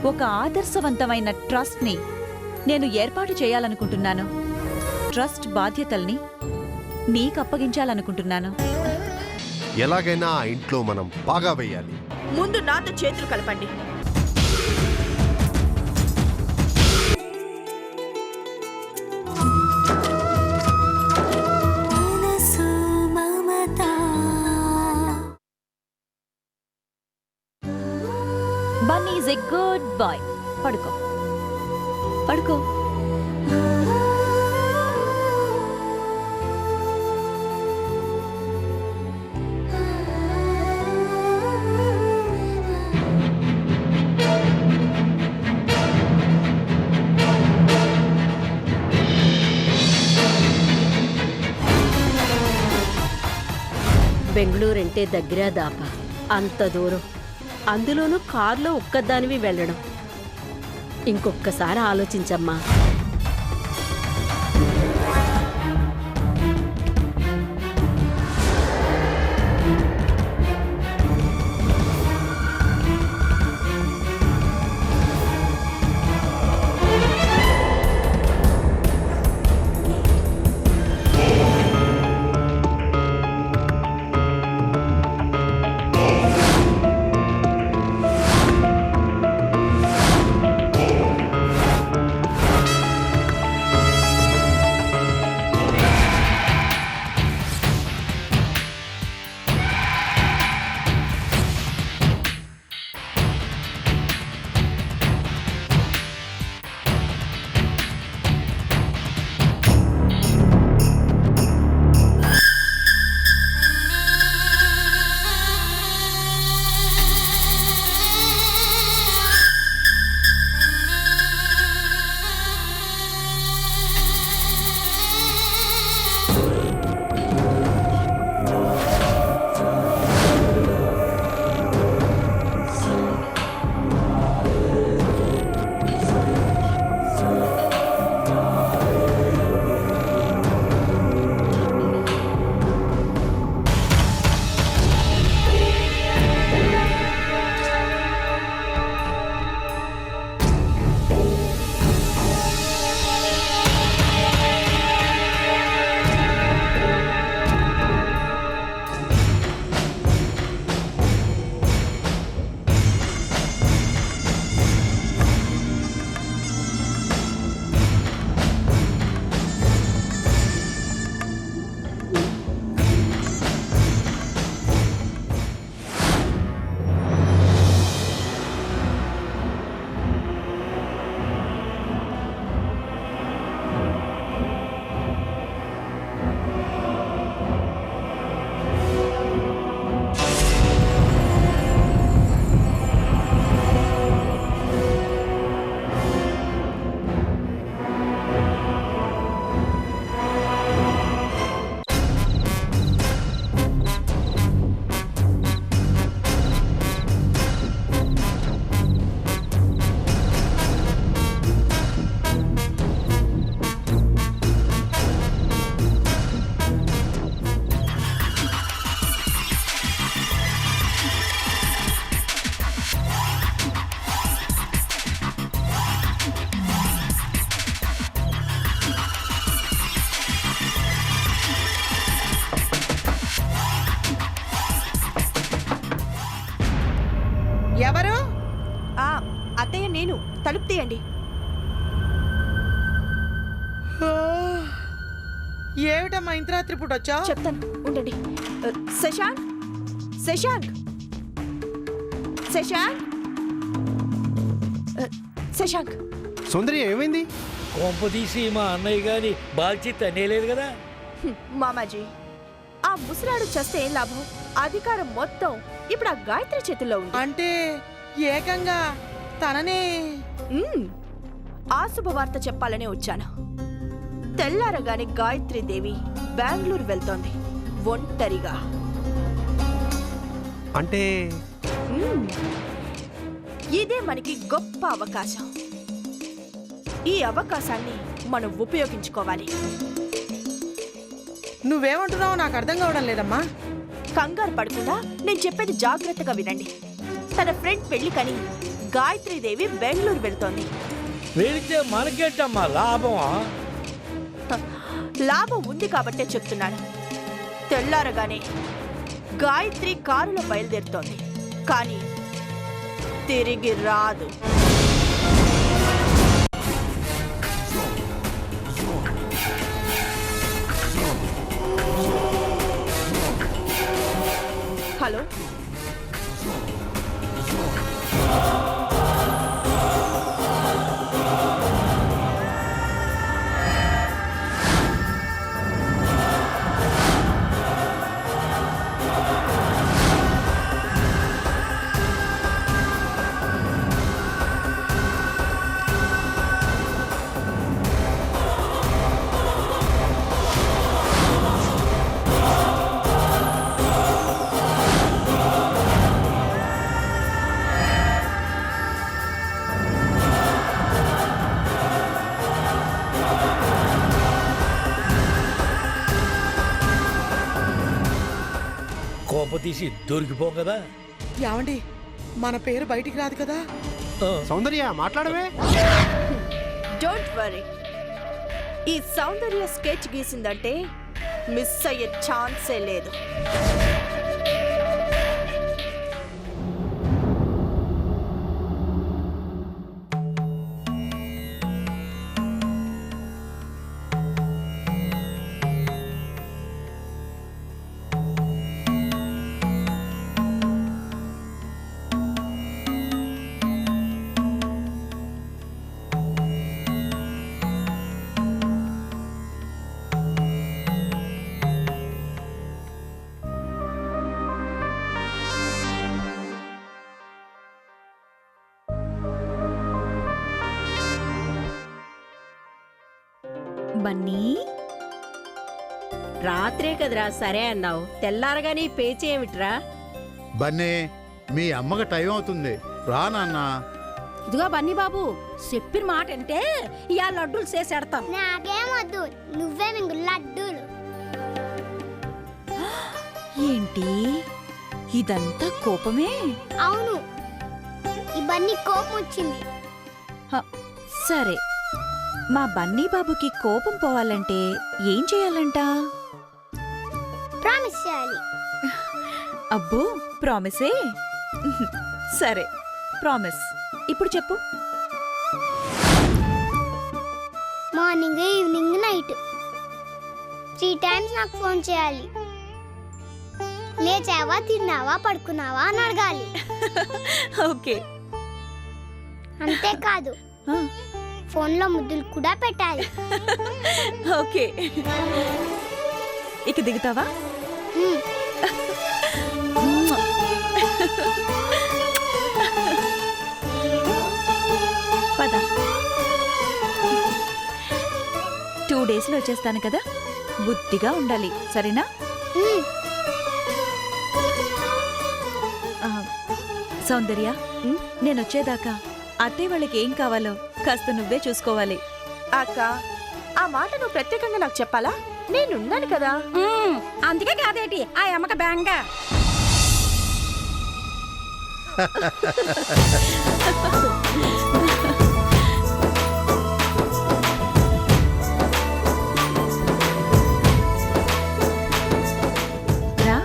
ఒక ఆదర్శవంతమైన ట్రస్ట్ని నేను ఏర్పాటు చేయాలనుకుంటున్నాను. ట్రస్ట్ బాధ్యతల్ని నీకు అప్పగించాలనుకుంటున్నాను. ఎలాగైనా ఆ ఇంట్లో మనం బాగా వేయాలి. ముందు నాతో చేతులు కలపండి. Bunny is a good boy. పడుకో పడుకో. బెంగళూరంటే దగ్గర దాపా, అంత దూరం, అందులోనూ కారులో ఒక్కదానివి వెళ్ళడం. ఇంకొక్కసారి ఆలోచించమ్మా. ఎవరు? అత్తయ్య, నేను. తలుపు తీయండి. ఏమిటమ్మా ఇంత రాత్రి పూట వచ్చావు? చెప్తాను, ఉండండి. శశాంక్, శశాంక్, శశాంక్, శశాంక్. సౌందర్య ఏమైంది? కొంపదీసి మా అన్నయ్య గాని బాధ్యత అనేలేదు కదా. మామాజీ, ఆ ముసలాడు చేస్తే ఏం లాభం? అధికారం మొత్తం ఇప్పుడు ఆ గాయత్రి చేతుల్లో ఉంది. అంటే ఏకంగా తననే ఆ శుభవార్త చెప్పాలనే వచ్చాను. తెల్లారగానే గాయత్రీదేవి బెంగళూరు వెళ్తోంది ఒంటరిగా. అంటే ఇదే మనకి గొప్ప అవకాశం. ఈ అవకాశాన్ని మనం ఉపయోగించుకోవాలి. నువ్వేమంటున్నావో నాకు అర్థం కావడం లేదమ్మా. కంగారు పడకుండా నేను చెప్పేది జాగ్రత్తగా వినండి. తన ఫ్రెండ్ పెళ్లికని గాయత్రీదేవి బెంగళూరు వెళ్తోంది. వెళితే మనకేంటమ్మా లాభమా? లాభం ఉంది కాబట్టే చెప్తున్నాను. తెల్లారగానే గాయత్రి కారులో బయలుదేరుతోంది, కానీ తిరిగి రాదు. హలో, కోప తీసి దొరికిపోం కదా. ఏమండి, మన పేరు బయటికి రాదు కదా. సౌందర్య మాట్లాడవే. Don't worry. ఈ సౌందర్య స్కెచ్ గీసిందంటే మిస్ అయ్యే ఛాన్సే లేదు. బన్నీ, రాత్రే కదరా సరే అన్నావు, తెల్లారగానే పేచి ఏమిట్రా? బన్నీ, మీ అమ్మకి టైం అవుతుంది, రా నాన్న. ఇదిగో బన్నీ బాబు, చెప్పిన మాట అంటే ఇవాళ లడ్డూలు చేసేడతాం. నాకేమొద్దు, నువ్వే మింగు లడ్డూలు. ఏంటి ఇదంతా కోపమే? అవును, ఇవన్నీ కోపం వచ్చింది. సరే, మా బన్నీ బాబుకి కోపం పోవాలంటే ఏం చేయాలంట? ప్రామిస్ చేయాలి. అబ్బో, ప్రామిసే? సరే, ప్రామిస్. ఇప్పుడు చెప్పు. మార్నింగ్, ఈవినింగ్, నైట్ 3 times నాకు ఫోన్ చేయాలి. లేచావా, తిన్నావా, పడుకున్నావా అని అడగాలి. ఓకే. అంతేకాదు, ఫోన్లో ముద్దులు కూడా పెట్టాలి. ఓకే. ఇక దిగుతావా? పద. 2 daysలో వచ్చేస్తాను కదా, బుద్ధిగా ఉండాలి, సరేనా? సౌందర్య, నేను వచ్చేదాకా అత్తయ్య వాళ్ళకి ఏం కావాలో కాస్త నువ్వే చూసుకోవాలి. అక్క, ఆ మాట నువ్వు ప్రత్యేకంగా నాకు చెప్పాలా? నేనున్నాను కదా. అందుకే కాదేటి ఆ అమ్మక బ్యాంగ. రా.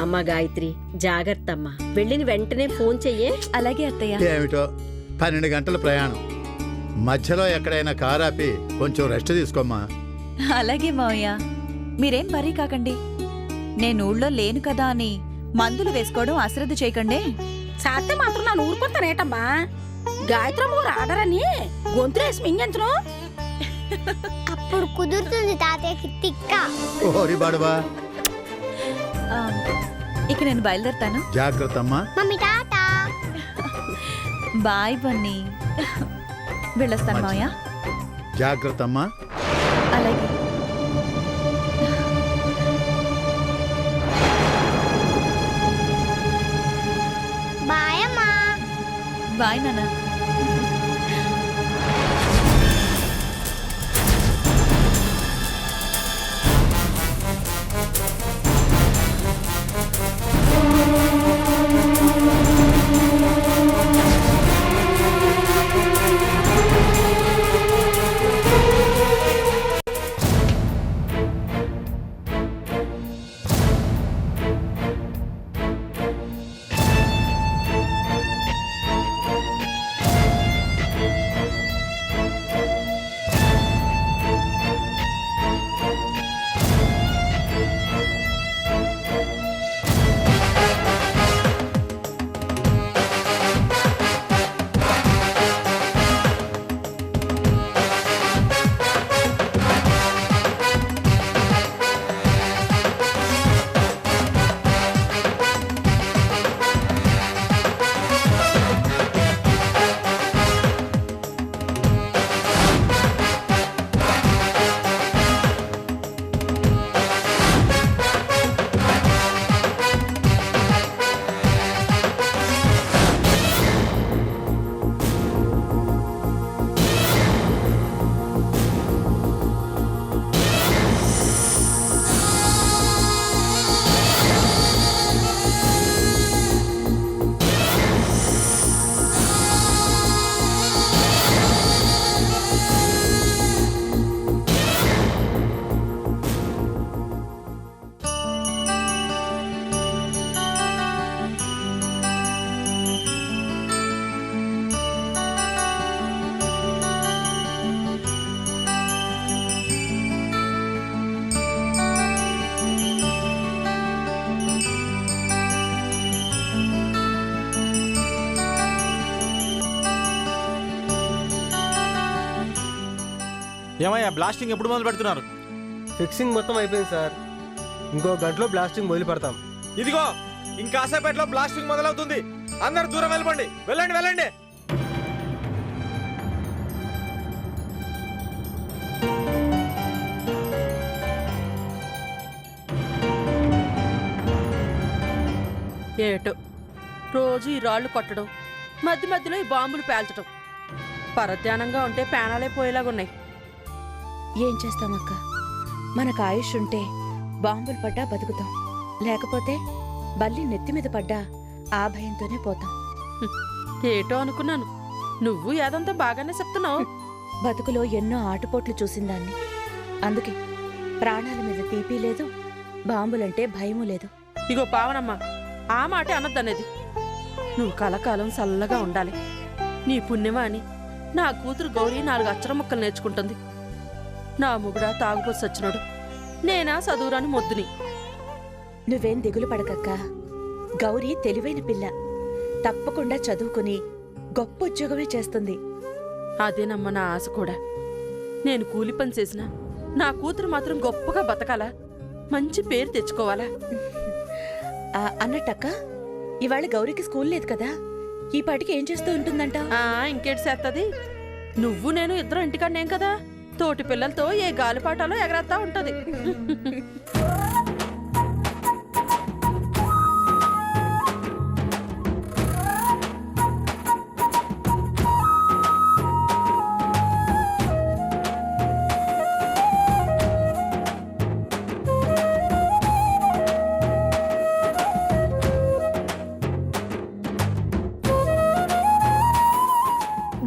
అమ్మ గాయత్రి, జాగ్రత్త అమ్మా. వెళ్ళిన వెంటనే ఫోన్ చెయ్యే. అలాగే అత్తయ్య. ఏమిటో 12 గంటల ప్రయాణం, మధ్యలో ఎక్కడైనా కారాపి కొంచెం రెస్ట్ తీసుకోమ్మా. అలాగే మావయ్య, మీరేం వరీ కాకండి. నేను ఊళ్ళో లేను కదా అని మందులు వేసుకోవడం అశ్రద్ధ చేయకండి. సాధ్యం మాత్రం నన్ను ఊరుకుంటానేటమ్మా. గాయత్రమ్మ రాడరని గొంతులేసి మింగించను. అప్పుడు కుదురుతుంది తాతయ్యకి తిక్క. ఓరి బడవా. ఇక నేను బయలుదేరుతాను. జాగ్రత్త అమ్మా. Mummy tata. బాయ్ బన్నీ. వెళ్ళొస్తాను మావయ్య. జాగ్రత్త అమ్మా. అలాగే. బాయ్ అమ్మా. బాయ్ నాన్న. ఏమయ్యా బ్లాస్టింగ్ ఎప్పుడు మొదలు పెడుతున్నారు? ఫిక్సింగ్ మొత్తం అయిపోయింది సార్. ఇంకో గంటలో బ్లాస్టింగ్ మొదలు పెడతాం. ఇదిగో ఇంకాసేపట్లో బ్లాస్టింగ్ మొదలవుతుంది. అందరు దూరం వెళ్ళండి, వెళ్ళండి వెళ్ళండి. ఏటో రోజు ఈ రాళ్ళు కొట్టడం, మధ్య మధ్యలో ఈ బాంబులు పేల్చడం. పరధ్యానంగా ఉంటే ప్రాణాలే పోయేలాగున్నాయి. ఏం చేస్తామక్క, మనకు ఆయుష్ ఉంటే బాంబులు పడ్డా బతుకుతాం, లేకపోతే బల్లి నెత్తి మీద పడ్డా ఆ భయంతోనే పోతాం. ఏటో అనుకున్నాను, నువ్వు ఏదంతా బాగానే చెప్తున్నావు. బతుకులో ఎన్నో ఆటుపోట్లు చూసిందాన్ని. అందుకే ప్రాణాల మీద తీపి లేదు, బాంబులంటే భయమూ లేదు. ఇగో పావనమ్మ, ఆ మాటే అనద్దనేది. నువ్వు కలకాలం చల్లగా ఉండాలి. నీ పుణ్యమా అని నా కూతురు గౌరీ 4 అక్షర ముక్కలు నేర్చుకుంటుంది. నా ముగుడా తాగుపోసి సచ్చినాడు, నేనా చదువురాని మొద్దుని. నువ్వేం దిగులు పడకక్క, గౌరీ తెలివైన పిల్ల, తప్పకుండా చదువుకుని గొప్ప ఉద్యోగమే చేస్తుంది. అదేనమ్మ నా ఆశ కూడా. నేను కూలి పని చేసినా నా కూతురు మాత్రం గొప్పగా బతకాలా, మంచి పేరు తెచ్చుకోవాలా. అన్నట్టక్క, ఇవాళ గౌరీకి స్కూల్ లేదు కదా, ఈ పాటికి ఏం చేస్తూ ఉంటుందంట? ఇంకేటి చేస్తది, నువ్వు నేను ఇద్దరు ఇంటికన్నేం కదా, తోటి పిల్లలతో ఏ గాలిపాటాలో ఎగరేస్తా ఉంటది.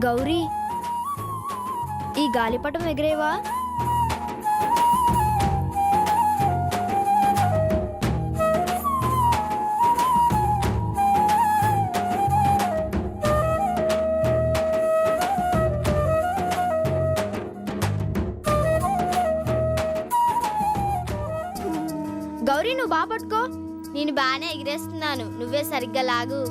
గౌరీ, ఈ గాలిపటం ఎగిరేవా? గౌరీ, నువ్వు బాగా పట్టుకో. నేను బాగానే ఎగిరేస్తున్నాను, నువ్వే సరిగ్గా లాగు.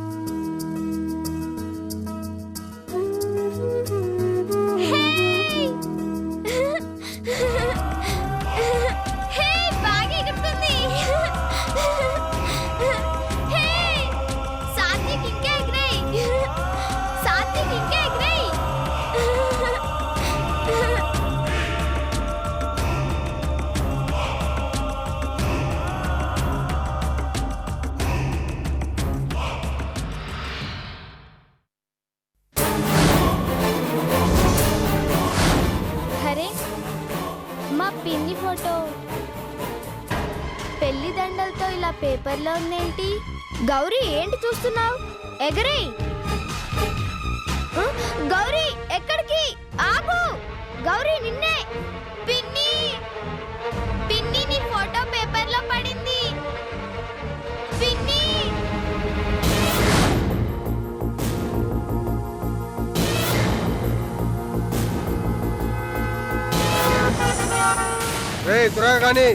పిన్ని ఫోటో పెళ్లి దండలతో ఇలా పేపర్లో ఉందేంటి? గౌరీ ఏంటి చూస్తున్నావు? ఎగరేయ్. గౌరీ ఎక్కడికి? ఆగు. గౌరీ నిన్నే. పిన్ని పిన్ని నీ ఫోటో పేపర్లో పడింది. పిన్ని రే త్వరగా కానీ